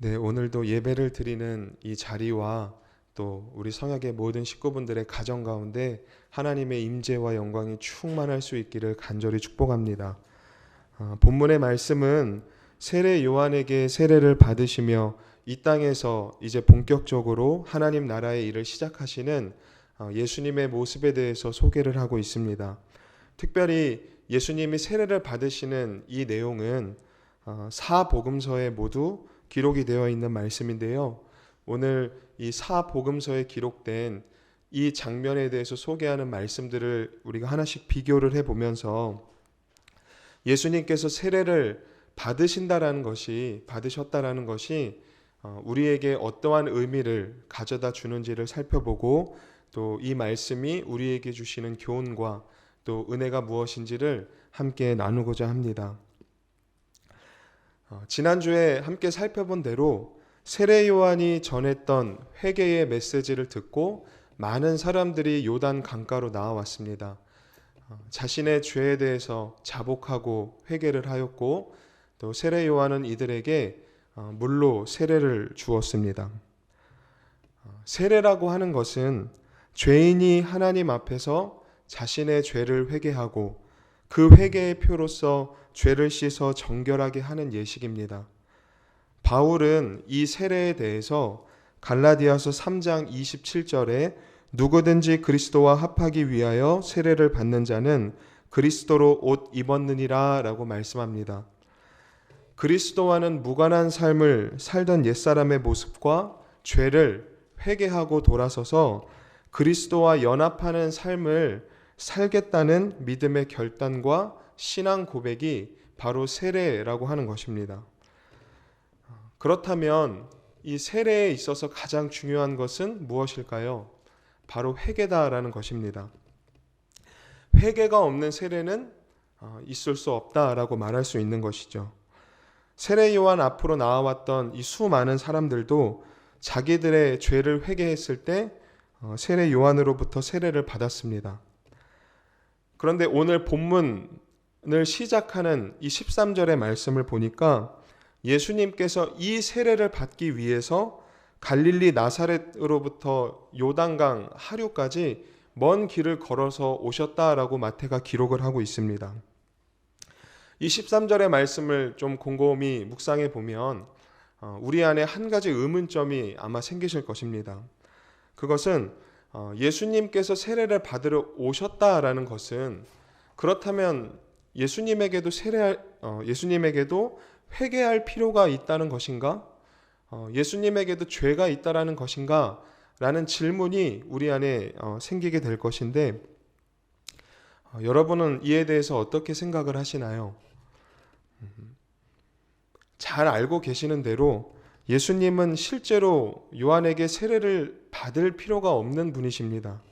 네, 오늘도 예배를 드리는 이 자리와 또 우리 성약의 모든 식구분들의 가정 가운데 하나님의 임재와 영광이 충만할 수 있기를 간절히 축복합니다. 본문의 말씀은 세례 요한에게 세례를 받으시며 이 땅에서 이제 본격적으로 하나님 나라의 일을 시작하시는 예수님의 모습에 대해서 소개를 하고 있습니다. 특별히 예수님이 세례를 받으시는 이 내용은 사복음서에 모두 기록이 되어 있는 말씀인데요. 오늘 이 사복음서에 기록된 이 장면에 대해서 소개하는 말씀들을 우리가 하나씩 비교를 해보면서 예수님께서 세례를 받으셨다라는 것이 우리에게 어떠한 의미를 가져다 주는지를 살펴보고 또 이 말씀이 우리에게 주시는 교훈과 또 은혜가 무엇인지를 함께 나누고자 합니다. 지난주에 함께 살펴본 대로 세례 요한이 전했던 회개의 메시지를 듣고 많은 사람들이 요단 강가로 나와왔습니다. 자신의 죄에 대해서 자복하고 회개를 하였고 또 세례 요한은 이들에게 물로 세례를 주었습니다. 세례라고 하는 것은 죄인이 하나님 앞에서 자신의 죄를 회개하고 그 회개의 표로서 죄를 씻어 정결하게 하는 예식입니다. 바울은 이 세례에 대해서 갈라디아서 3장 27절에 누구든지 그리스도와 합하기 위하여 세례를 받는 자는 그리스도로 옷 입었느니라 라고 말씀합니다. 그리스도와는 무관한 삶을 살던 옛사람의 모습과 죄를 회개하고 돌아서서 그리스도와 연합하는 삶을 살겠다는 믿음의 결단과 신앙 고백이 바로 세례라고 하는 것입니다. 그렇다면 이 세례에 있어서 가장 중요한 것은 무엇일까요? 바로 회개다라는 것입니다. 회개가 없는 세례는 있을 수 없다라고 말할 수 있는 것이죠. 세례 요한 앞으로 나와왔던 이 수많은 사람들도 자기들의 죄를 회개했을 때 세례 요한으로부터 세례를 받았습니다. 그런데 오늘 본문을 시작하는 이 13절의 말씀을 보니까 예수님께서 이 세례를 받기 위해서 갈릴리 나사렛으로부터 요단강 하류까지 먼 길을 걸어서 오셨다라고 마태가 기록을 하고 있습니다. 이 13절의 말씀을 좀 곰곰이 묵상해 보면 우리 안에 한 가지 의문점이 아마 생기실 것입니다. 그것은 예수님께서 세례를 받으러 오셨다라는 것은 그렇다면 예수님에게도 회개할 필요가 있다는 것인가? 예수님에게도 죄가 있다라는 것인가? 라는 질문이 우리 안에 생기게 될 것인데 여러분은 이에 대해서 어떻게 생각을 하시나요? 잘 알고 계시는 대로 예수님은 실제로 요한에게 세례를 받을 필요가 없는 분이십니다.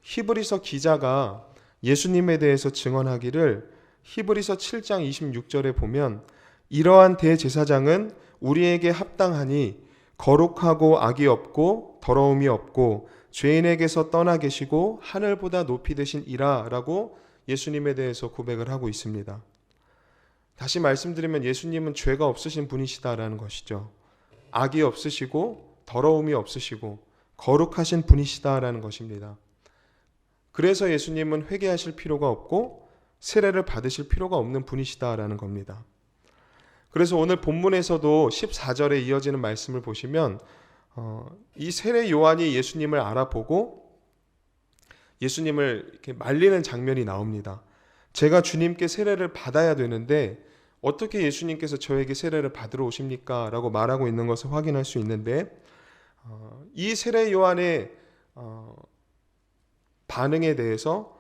히브리서 기자가 예수님에 대해서 증언하기를 히브리서 7장 26절에 보면 이러한 대제사장은 우리에게 합당하니 거룩하고 악이 없고 더러움이 없고 죄인에게서 떠나 계시고 하늘보다 높이 되신 이라 라고 예수님에 대해서 고백을 하고 있습니다. 다시 말씀드리면 예수님은 죄가 없으신 분이시다라는 것이죠. 악이 없으시고 더러움이 없으시고 거룩하신 분이시다라는 것입니다. 그래서 예수님은 회개하실 필요가 없고 세례를 받으실 필요가 없는 분이시다라는 겁니다. 그래서 오늘 본문에서도 14절에 이어지는 말씀을 보시면 이 세례 요한이 예수님을 알아보고 예수님을 이렇게 말리는 장면이 나옵니다. 제가 주님께 세례를 받아야 되는데 어떻게 예수님께서 저에게 세례를 받으러 오십니까? 라고 말하고 있는 것을 확인할 수 있는데 이 세례 요한의 반응에 대해서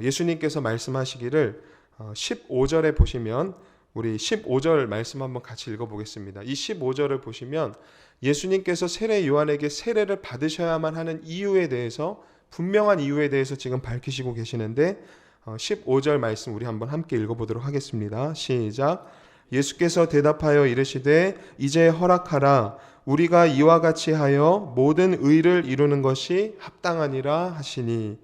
예수님께서 말씀하시기를 15절에 보시면 우리 15절 말씀 한번 같이 읽어보겠습니다. 이 15절을 보시면 예수님께서 세례 요한에게 세례를 받으셔야만 하는 이유에 대해서 분명한 이유에 대해서 지금 밝히시고 계시는데 15절 말씀 우리 한번 함께 읽어보도록 하겠습니다. 시작. 예수께서 대답하여 이르시되 이제 허락하라. 우리가 이와 같이 하여 모든 의를 이루는 것이 합당하니라 하시니.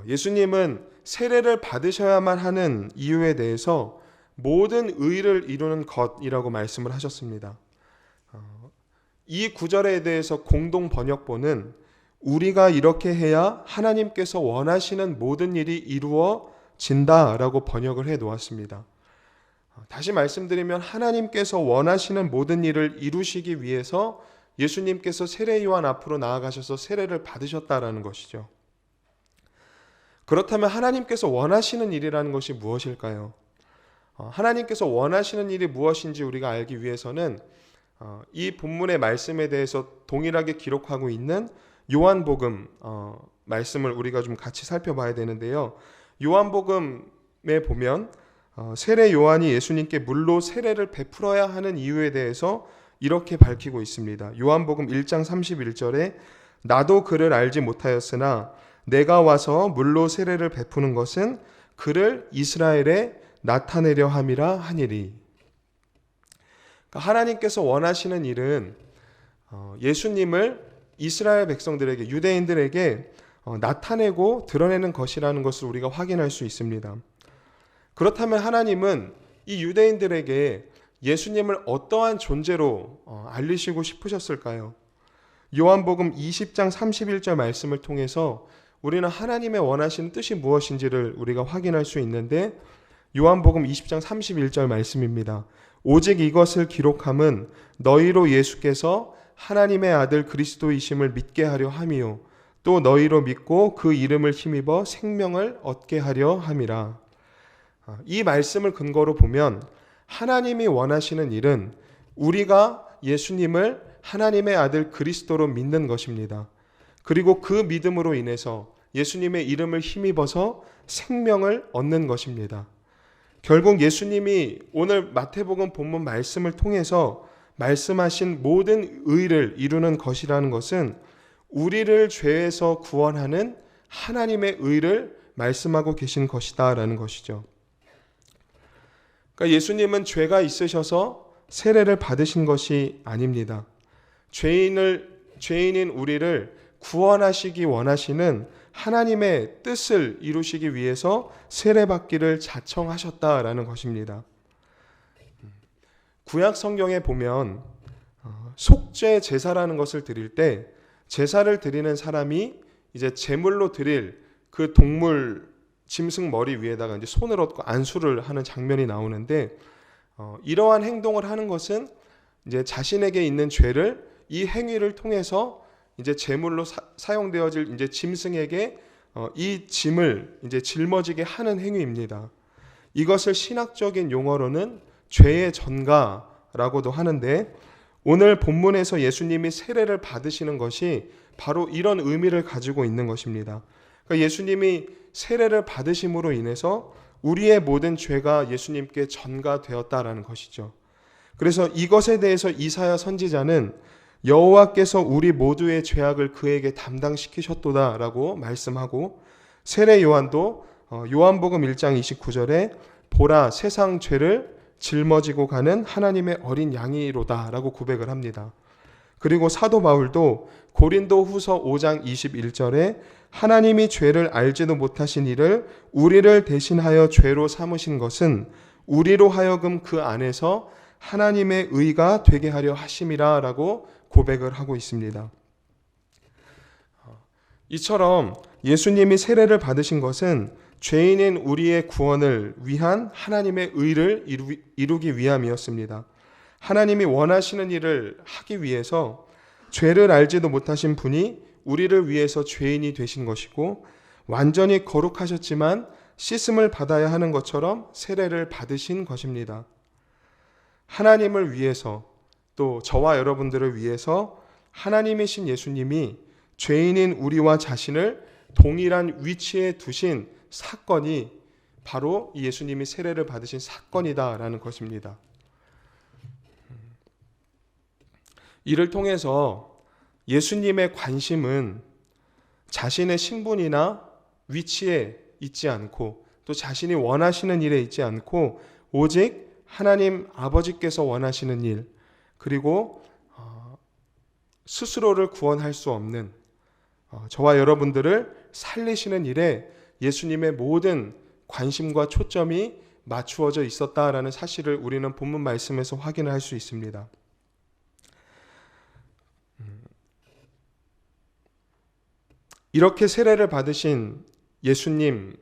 예수님은 세례를 받으셔야만 하는 이유에 대해서 모든 의를 이루는 것이라고 말씀을 하셨습니다. 이 구절에 대해서 공동 번역본은 우리가 이렇게 해야 하나님께서 원하시는 모든 일이 이루어진다라고 번역을 해 놓았습니다. 다시 말씀드리면 하나님께서 원하시는 모든 일을 이루시기 위해서 예수님께서 세례 요한 앞으로 나아가셔서 세례를 받으셨다라는 것이죠. 그렇다면 하나님께서 원하시는 일이라는 것이 무엇일까요? 하나님께서 원하시는 일이 무엇인지 우리가 알기 위해서는 이 본문의 말씀에 대해서 동일하게 기록하고 있는 요한복음 말씀을 우리가 좀 같이 살펴봐야 되는데요. 요한복음에 보면 세례 요한이 예수님께 물로 세례를 베풀어야 하는 이유에 대해서 이렇게 밝히고 있습니다. 요한복음 1장 31절에 나도 그를 알지 못하였으나 내가 와서 물로 세례를 베푸는 것은 그를 이스라엘에 나타내려 함이라 하니리. 그러니까 하나님께서 원하시는 일은 예수님을 이스라엘 백성들에게, 유대인들에게 나타내고 드러내는 것이라는 것을 우리가 확인할 수 있습니다. 그렇다면 하나님은 이 유대인들에게 예수님을 어떠한 존재로 알리시고 싶으셨을까요? 요한복음 20장 31절 말씀을 통해서 우리는 하나님의 원하시는 뜻이 무엇인지를 우리가 확인할 수 있는데, 요한복음 20장 31절 말씀입니다. 오직 이것을 기록함은 너희로 예수께서 하나님의 아들 그리스도이심을 믿게 하려 함이요 또 너희로 믿고 그 이름을 힘입어 생명을 얻게 하려 함이라. 이 말씀을 근거로 보면 하나님이 원하시는 일은 우리가 예수님을 하나님의 아들 그리스도로 믿는 것입니다. 그리고 그 믿음으로 인해서 예수님의 이름을 힘입어서 생명을 얻는 것입니다. 결국 예수님이 오늘 마태복음 본문 말씀을 통해서 말씀하신 모든 의를 이루는 것이라는 것은 우리를 죄에서 구원하는 하나님의 의를 말씀하고 계신 것이다라는 것이죠. 그러니까 예수님은 죄가 있으셔서 세례를 받으신 것이 아닙니다. 죄인인 우리를 구원하시기 원하시는 하나님의 뜻을 이루시기 위해서 세례받기를 자청하셨다라는 것입니다. 구약 성경에 보면 속죄 제사라는 것을 드릴 때 제사를 드리는 사람이 이제 제물로 드릴 그 동물 짐승 머리 위에다가 이제 손을 얹고 안수를 하는 장면이 나오는데, 이러한 행동을 하는 것은 이제 자신에게 있는 죄를 이 행위를 통해서 이제 제물로 사용되어질 이제 짐승에게 이 짐을 이제 짊어지게 하는 행위입니다. 이것을 신학적인 용어로는 죄의 전가라고도 하는데, 오늘 본문에서 예수님이 세례를 받으시는 것이 바로 이런 의미를 가지고 있는 것입니다. 그러니까 예수님이 세례를 받으심으로 인해서 우리의 모든 죄가 예수님께 전가되었다라는 것이죠. 그래서 이것에 대해서 이사야 선지자는 여호와께서 우리 모두의 죄악을 그에게 담당시키셨도다라고 말씀하고, 세례 요한도 요한복음 1장 29절에 보라 세상 죄를 짊어지고 가는 하나님의 어린 양이로다라고 고백을 합니다. 그리고 사도 바울도 고린도 후서 5장 21절에 하나님이 죄를 알지도 못하신 이를 우리를 대신하여 죄로 삼으신 것은 우리로 하여금 그 안에서 하나님의 의가 되게 하려 하심이라 라고 고백을 하고 있습니다. 이처럼 예수님이 세례를 받으신 것은 죄인인 우리의 구원을 위한 하나님의 의를 이루기 위함이었습니다. 하나님이 원하시는 일을 하기 위해서 죄를 알지도 못하신 분이 우리를 위해서 죄인이 되신 것이고, 완전히 거룩하셨지만 씻음을 받아야 하는 것처럼 세례를 받으신 것입니다. 하나님을 위해서, 또 저와 여러분들을 위해서 하나님이신 예수님이 죄인인 우리와 자신을 동일한 위치에 두신 사건이 바로 예수님이 세례를 받으신 사건이다라는 것입니다. 이를 통해서 예수님의 관심은 자신의 신분이나 위치에 있지 않고 또 자신이 원하시는 일에 있지 않고 오직 하나님 아버지께서 원하시는 일, 그리고 스스로를 구원할 수 없는 저와 여러분들을 살리시는 일에 예수님의 모든 관심과 초점이 맞추어져 있었다라는 사실을 우리는 본문 말씀에서 확인을 할 수 있습니다. 이렇게 세례를 받으신 예수님에게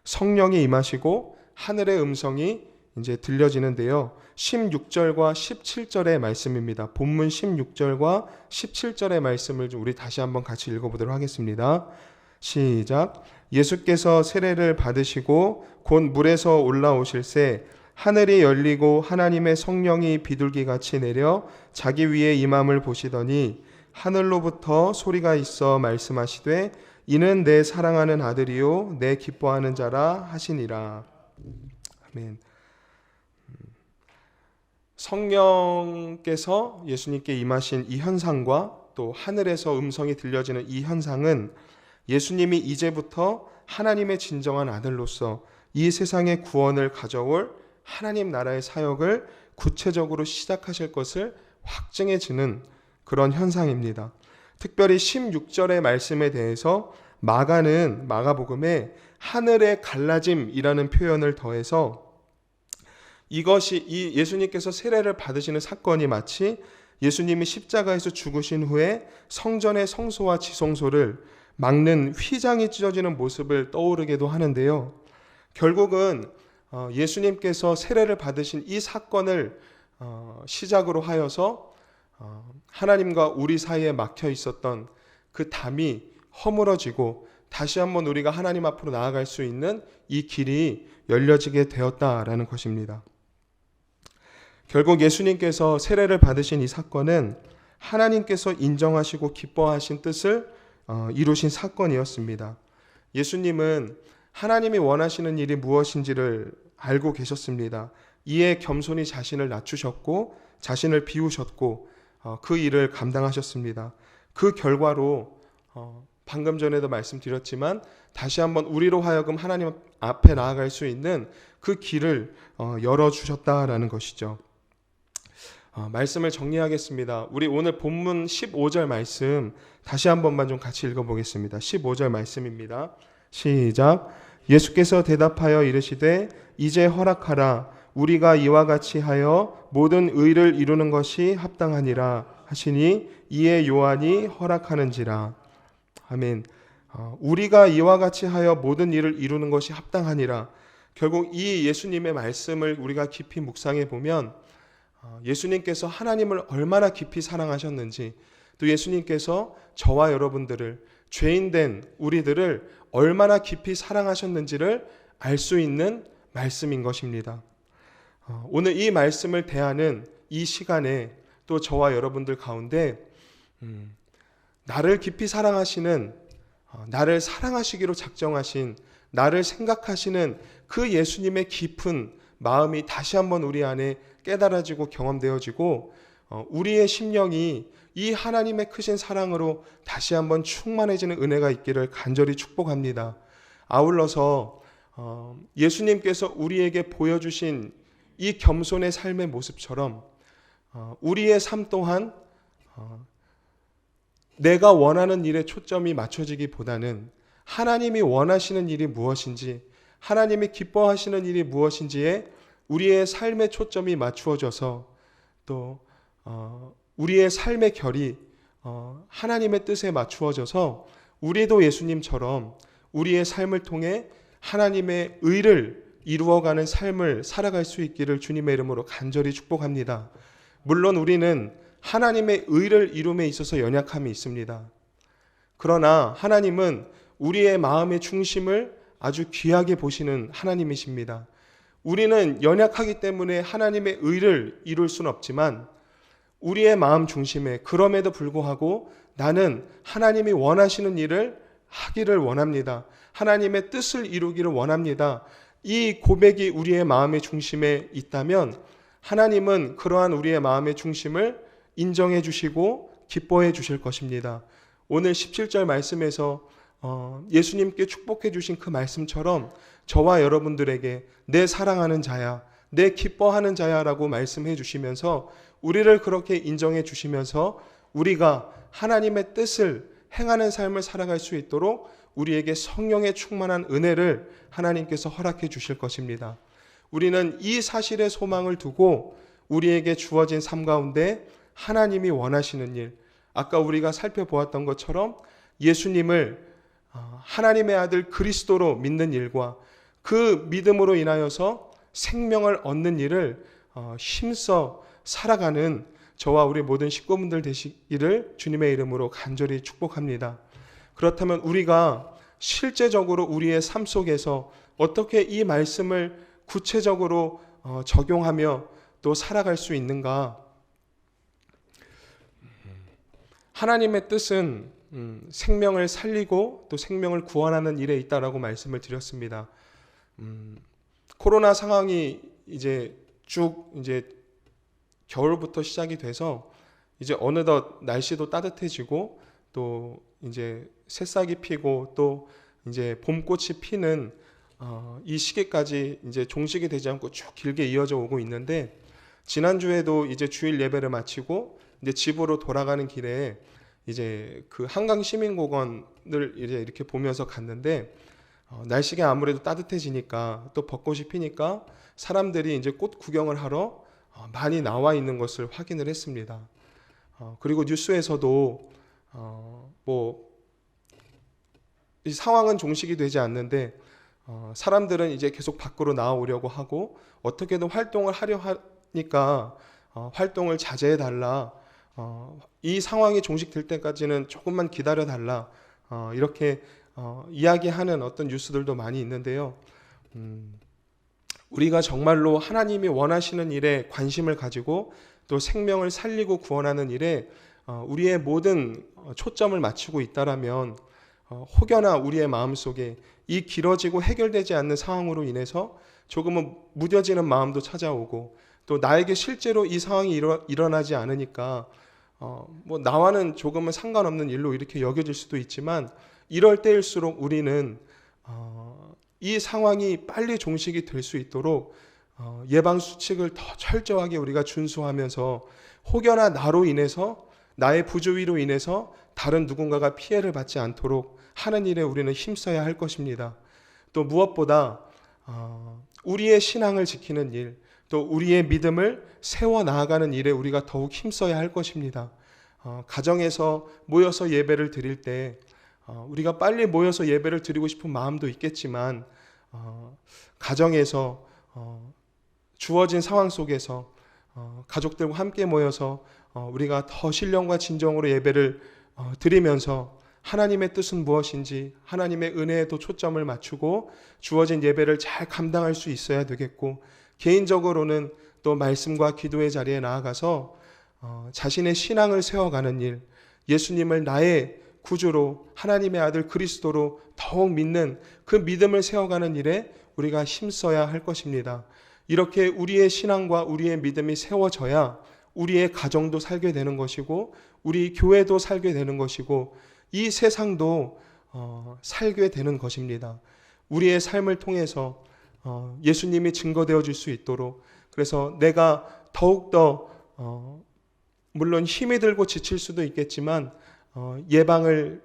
성령이 임하시고 하늘의 음성이 이제 들려지는데요. 16절과 17절의 말씀입니다. 본문 16절과 17절의 말씀을 우리 다시 한번 같이 읽어보도록 하겠습니다. 시작. 예수께서 세례를 받으시고 곧 물에서 올라오실새 하늘이 열리고 하나님의 성령이 비둘기같이 내려 자기 위에 임함을 보시더니 하늘로부터 소리가 있어 말씀하시되 이는 내 사랑하는 아들이요 내 기뻐하는 자라 하시니라. 아멘. 성령께서 예수님께 임하신 이 현상과 또 하늘에서 음성이 들려지는 이 현상은 예수님이 이제부터 하나님의 진정한 아들로서 이 세상의 구원을 가져올 하나님 나라의 사역을 구체적으로 시작하실 것을 확증해지는 그런 현상입니다. 특별히 16절의 말씀에 대해서 마가복음에 하늘의 갈라짐이라는 표현을 더해서 이것이 이 예수님께서 세례를 받으시는 사건이 마치 예수님이 십자가에서 죽으신 후에 성전의 성소와 지성소를 막는 휘장이 찢어지는 모습을 떠오르게도 하는데요. 결국은 예수님께서 세례를 받으신 이 사건을 시작으로 하여서 하나님과 우리 사이에 막혀 있었던 그 담이 허물어지고 다시 한번 우리가 하나님 앞으로 나아갈 수 있는 이 길이 열려지게 되었다라는 것입니다. 결국 예수님께서 세례를 받으신 이 사건은 하나님께서 인정하시고 기뻐하신 뜻을 이루신 사건이었습니다. 예수님은 하나님이 원하시는 일이 무엇인지를 알고 계셨습니다. 이에 겸손히 자신을 낮추셨고 자신을 비우셨고 그 일을 감당하셨습니다. 그 결과로 방금 전에도 말씀드렸지만 다시 한번 우리로 하여금 하나님 앞에 나아갈 수 있는 그 길을 열어주셨다라는 것이죠. 말씀을 정리하겠습니다. 우리 오늘 본문 15절 말씀 다시 한 번만 좀 같이 읽어보겠습니다. 15절 말씀입니다. 시작. 예수께서 대답하여 이르시되 이제 허락하라. 우리가 이와 같이 하여 모든 의를 이루는 것이 합당하니라 하시니 이에 요한이 허락하는지라. 아멘. 우리가 이와 같이 하여 모든 일을 이루는 것이 합당하니라. 결국 이 예수님의 말씀을 우리가 깊이 묵상해 보면 예수님께서 하나님을 얼마나 깊이 사랑하셨는지, 또 예수님께서 저와 여러분들을, 죄인된 우리들을 얼마나 깊이 사랑하셨는지를 알 수 있는 말씀인 것입니다. 오늘 이 말씀을 대하는 이 시간에 또 저와 여러분들 가운데 나를 깊이 사랑하시는, 나를 사랑하시기로 작정하신, 나를 생각하시는 그 예수님의 깊은 마음이 다시 한번 우리 안에 깨달아지고 경험되어지고 우리의 심령이 이 하나님의 크신 사랑으로 다시 한번 충만해지는 은혜가 있기를 간절히 축복합니다. 아울러서 예수님께서 우리에게 보여주신 이 겸손의 삶의 모습처럼 우리의 삶 또한 내가 원하는 일에 초점이 맞춰지기보다는 하나님이 원하시는 일이 무엇인지, 하나님이 기뻐하시는 일이 무엇인지에 우리의 삶의 초점이 맞추어져서 또 우리의 삶의 결이 하나님의 뜻에 맞추어져서 우리도 예수님처럼 우리의 삶을 통해 하나님의 의를 이루어가는 삶을 살아갈 수 있기를 주님의 이름으로 간절히 축복합니다. 물론 우리는 하나님의 의를 이룸에 있어서 연약함이 있습니다. 그러나 하나님은 우리의 마음의 중심을 아주 귀하게 보시는 하나님이십니다. 우리는 연약하기 때문에 하나님의 의를 이룰 수는 없지만 우리의 마음 중심에 그럼에도 불구하고 나는 하나님이 원하시는 일을 하기를 원합니다. 하나님의 뜻을 이루기를 원합니다. 이 고백이 우리의 마음의 중심에 있다면 하나님은 그러한 우리의 마음의 중심을 인정해 주시고 기뻐해 주실 것입니다. 오늘 17절 말씀에서 예수님께 축복해 주신 그 말씀처럼 저와 여러분들에게 내 사랑하는 자야, 내 기뻐하는 자야라고 말씀해 주시면서 우리를 그렇게 인정해 주시면서 우리가 하나님의 뜻을 행하는 삶을 살아갈 수 있도록 우리에게 성령의 충만한 은혜를 하나님께서 허락해 주실 것입니다. 우리는 이 사실의 소망을 두고 우리에게 주어진 삶 가운데 하나님이 원하시는 일, 아까 우리가 살펴보았던 것처럼 예수님을 하나님의 아들 그리스도로 믿는 일과 그 믿음으로 인하여서 생명을 얻는 일을 힘써 살아가는 저와 우리 모든 식구분들 되시기를 주님의 이름으로 간절히 축복합니다. 그렇다면 우리가 실제적으로 우리의 삶 속에서 어떻게 이 말씀을 구체적으로 적용하며 또 살아갈 수 있는가? 하나님의 뜻은 생명을 살리고 또 생명을 구원하는 일에 있다라고 말씀을 드렸습니다. 코로나 상황이 이제 겨울부터 시작이 돼서 이제 어느덧 날씨도 따뜻해지고 또 이제 새싹이 피고 또 이제 봄꽃이 피는 이 시기까지 이제 종식이 되지 않고 쭉 길게 이어져 오고 있는데, 지난주에도 이제 주일 예배를 마치고 이제 집으로 돌아가는 길에 이제 그 한강 시민공원을 이제 이렇게 보면서 갔는데, 날씨가 아무래도 따뜻해지니까 또 벚꽃이 피니까 사람들이 이제 꽃 구경을 하러 많이 나와 있는 것을 확인을 했습니다. 그리고 뉴스에서도 이 상황은 종식이 되지 않는데 사람들은 이제 계속 밖으로 나오려고 하고 어떻게든 활동을 하려 하니까 활동을 자제해 달라, 이 상황이 종식될 때까지는 조금만 기다려 달라, 이렇게 이야기하는 어떤 뉴스들도 많이 있는데요. 우리가 정말로 하나님이 원하시는 일에 관심을 가지고 또 생명을 살리고 구원하는 일에 우리의 모든 초점을 맞추고 있다라면 혹여나 우리의 마음속에 이 길어지고 해결되지 않는 상황으로 인해서 조금은 무뎌지는 마음도 찾아오고, 또 나에게 실제로 이 상황이 일어나지 않으니까 나와는 조금은 상관없는 일로 이렇게 여겨질 수도 있지만, 이럴 때일수록 우리는 이 상황이 빨리 종식이 될 수 있도록 예방수칙을 더 철저하게 우리가 준수하면서 혹여나 나로 인해서, 나의 부주의로 인해서 다른 누군가가 피해를 받지 않도록 하는 일에 우리는 힘써야 할 것입니다. 또 무엇보다 우리의 신앙을 지키는 일, 또 우리의 믿음을 세워 나아가는 일에 우리가 더욱 힘써야 할 것입니다. 가정에서 모여서 예배를 드릴 때 우리가 빨리 모여서 예배를 드리고 싶은 마음도 있겠지만, 가정에서 주어진 상황 속에서 가족들과 함께 모여서 우리가 더 신령과 진정으로 예배를 드리면서 하나님의 뜻은 무엇인지 하나님의 은혜에도 초점을 맞추고 주어진 예배를 잘 감당할 수 있어야 되겠고, 개인적으로는 또 말씀과 기도의 자리에 나아가서 자신의 신앙을 세워가는 일, 예수님을 나의 구주로 하나님의 아들 그리스도로 더욱 믿는 그 믿음을 세워가는 일에 우리가 힘써야 할 것입니다. 이렇게 우리의 신앙과 우리의 믿음이 세워져야 우리의 가정도 살게 되는 것이고 우리 교회도 살게 되는 것이고 이 세상도 살게 되는 것입니다. 우리의 삶을 통해서 예수님이 증거되어 줄 수 있도록, 그래서 내가 더욱더 물론 힘이 들고 지칠 수도 있겠지만 예방을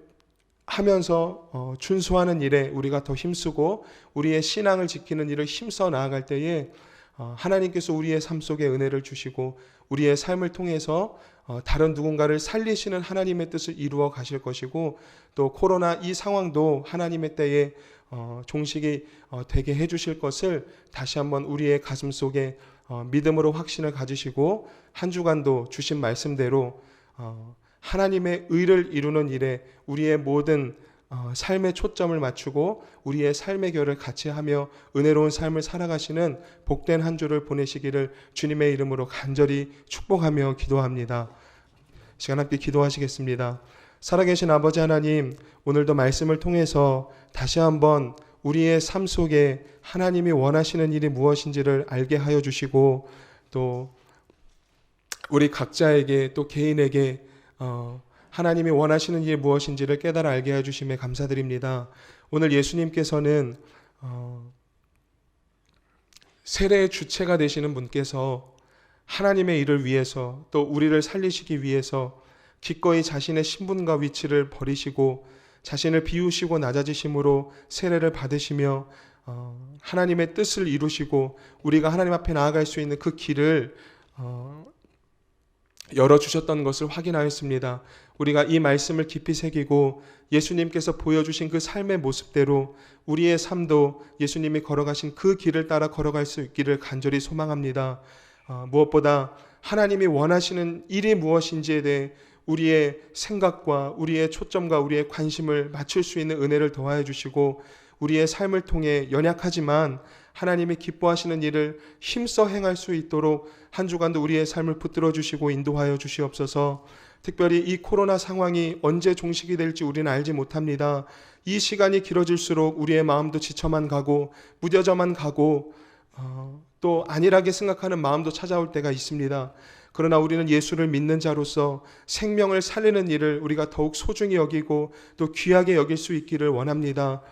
하면서 준수하는 일에 우리가 더 힘쓰고 우리의 신앙을 지키는 일을 힘써 나아갈 때에 하나님께서 우리의 삶 속에 은혜를 주시고 우리의 삶을 통해서 다른 누군가를 살리시는 하나님의 뜻을 이루어 가실 것이고, 또 코로나 이 상황도 하나님의 때에 종식이 되게 해주실 것을 다시 한번 우리의 가슴 속에 믿음으로 확신을 가지시고 한 주간도 주신 말씀대로 하나님의 의를 이루는 일에 우리의 모든 삶의 초점을 맞추고 우리의 삶의 결을 같이 하며 은혜로운 삶을 살아가시는 복된 한 주를 보내시기를 주님의 이름으로 간절히 축복하며 기도합니다. 시간 함께 기도하시겠습니다. 살아계신 아버지 하나님, 오늘도 말씀을 통해서 다시 한번 우리의 삶 속에 하나님이 원하시는 일이 무엇인지를 알게 하여 주시고, 또 우리 각자에게 또 개인에게 하나님이 원하시는 일이 무엇인지를 깨달아 알게 해주심에 감사드립니다. 오늘 예수님께서는 세례의 주체가 되시는 분께서 하나님의 일을 위해서 또 우리를 살리시기 위해서 기꺼이 자신의 신분과 위치를 버리시고 자신을 비우시고 낮아지심으로 세례를 받으시며 하나님의 뜻을 이루시고 우리가 하나님 앞에 나아갈 수 있는 그 길을 열어주셨던 것을 확인하였습니다. 우리가 이 말씀을 깊이 새기고 예수님께서 보여주신 그 삶의 모습대로 우리의 삶도 예수님이 걸어가신 그 길을 따라 걸어갈 수 있기를 간절히 소망합니다. 무엇보다 하나님이 원하시는 일이 무엇인지에 대해 우리의 생각과 우리의 초점과 우리의 관심을 맞출 수 있는 은혜를 더하여 주시고 우리의 삶을 통해 연약하지만 하나님이 기뻐하시는 일을 힘써 행할 수 있도록 한 주간도 우리의 삶을 붙들어 주시고 인도하여 주시옵소서. 특별히 이 코로나 상황이 언제 종식이 될지 우리는 알지 못합니다. 이 시간이 길어질수록 우리의 마음도 지쳐만 가고 무뎌져만 가고 또 안일하게 생각하는 마음도 찾아올 때가 있습니다. 그러나 우리는 예수를 믿는 자로서 생명을 살리는 일을 우리가 더욱 소중히 여기고 또 귀하게 여길 수 있기를 원합니다.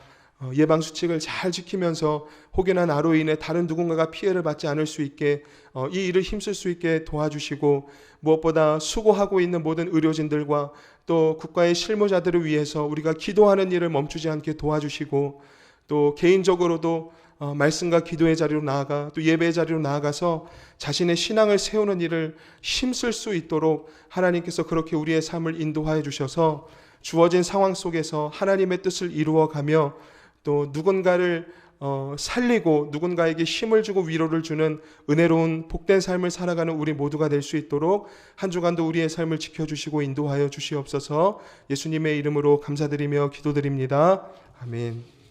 예방수칙을 잘 지키면서 혹여나 나로 인해 다른 누군가가 피해를 받지 않을 수 있게 이 일을 힘쓸 수 있게 도와주시고 무엇보다 수고하고 있는 모든 의료진들과 또 국가의 실무자들을 위해서 우리가 기도하는 일을 멈추지 않게 도와주시고 또 개인적으로도 말씀과 기도의 자리로 나아가 또 예배의 자리로 나아가서 자신의 신앙을 세우는 일을 힘쓸 수 있도록 하나님께서 그렇게 우리의 삶을 인도하여 주셔서 주어진 상황 속에서 하나님의 뜻을 이루어가며 또 누군가를 살리고 누군가에게 힘을 주고 위로를 주는 은혜로운 복된 삶을 살아가는 우리 모두가 될 수 있도록 한 주간도 우리의 삶을 지켜주시고 인도하여 주시옵소서. 예수님의 이름으로 감사드리며 기도드립니다. 아멘.